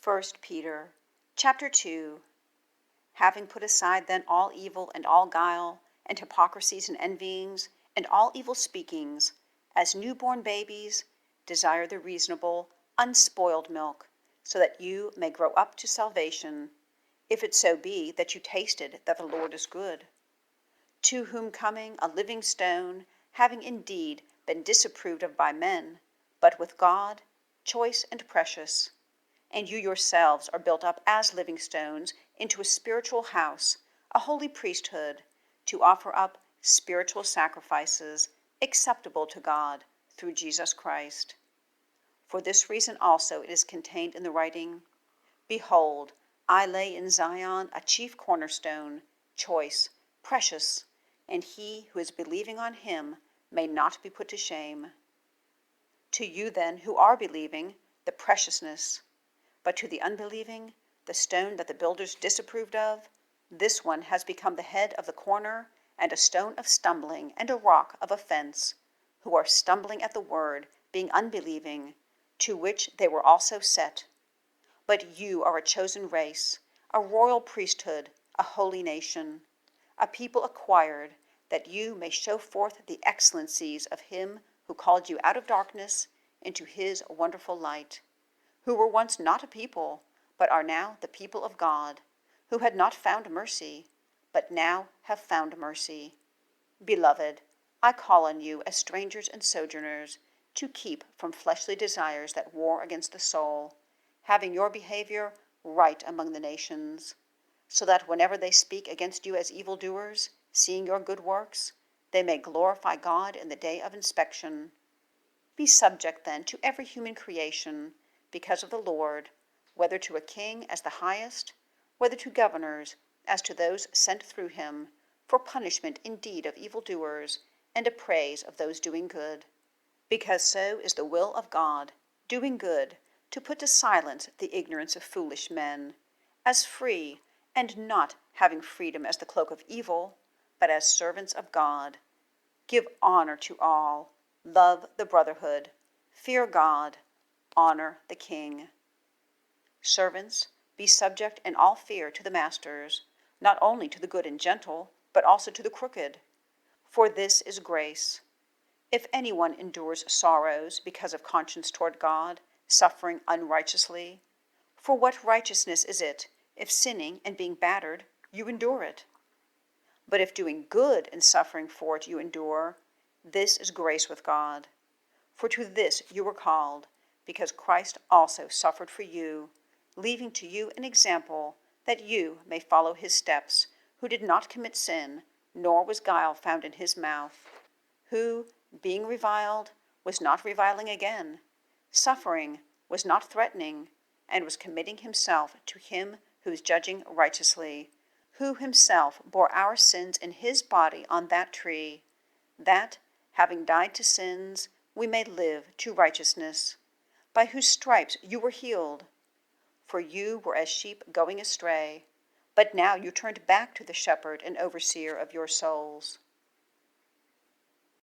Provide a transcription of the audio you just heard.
1 Peter chapter 2. Having put aside then all evil and all guile, and hypocrisies and envyings, and all evil speakings, as newborn babies, desire the reasonable, unspoiled milk, so that you may grow up to salvation, if it so be that you tasted that the Lord is good. To whom coming a living stone, having indeed been disapproved of by men, but with God, choice and precious. And you yourselves are built up as living stones into a spiritual house, a holy priesthood, to offer up spiritual sacrifices acceptable to God through Jesus Christ. For this reason also it is contained in the writing, Behold, I lay in Zion a chief cornerstone, choice, precious, and he who is believing on him may not be put to shame. To you then who are believing, the preciousness, but to the unbelieving, the stone that the builders disapproved of, this one has become the head of the corner, and a stone of stumbling, and a rock of offense, who are stumbling at the word, being unbelieving, to which they were also set. But you are a chosen race, a royal priesthood, a holy nation, a people acquired, that you may show forth the excellencies of him who called you out of darkness into his wonderful light, who were once not a people, but are now the people of God, who had not found mercy, but now have found mercy. Beloved, I call on you as strangers and sojourners to keep from fleshly desires that war against the soul, having your behavior right among the nations, so that whenever they speak against you as evildoers, seeing your good works, they may glorify God in the day of inspection. Be subject then to every human creation, because of the Lord, whether to a king as the highest, whether to governors as to those sent through him, for punishment indeed of evildoers, and a praise of those doing good. Because so is the will of God, doing good, to put to silence the ignorance of foolish men, as free, and not having freedom as the cloak of evil, but as servants of God. Give honor to all, love the brotherhood, fear God, honor the king. Servants, be subject in all fear to the masters, not only to the good and gentle, but also to the crooked. For this is grace. If anyone endures sorrows because of conscience toward God, suffering unrighteously, for what righteousness is it, if sinning and being battered, you endure it? But if doing good and suffering for it you endure, this is grace with God. For to this you were called, because Christ also suffered for you, leaving to you an example, that you may follow his steps, who did not commit sin, nor was guile found in his mouth, who, being reviled, was not reviling again, suffering, was not threatening, and was committing himself to him who is judging righteously, who himself bore our sins in his body on that tree, that, having died to sins, we may live to righteousness, by whose stripes you were healed. For you were as sheep going astray, but now you turned back to the shepherd and overseer of your souls.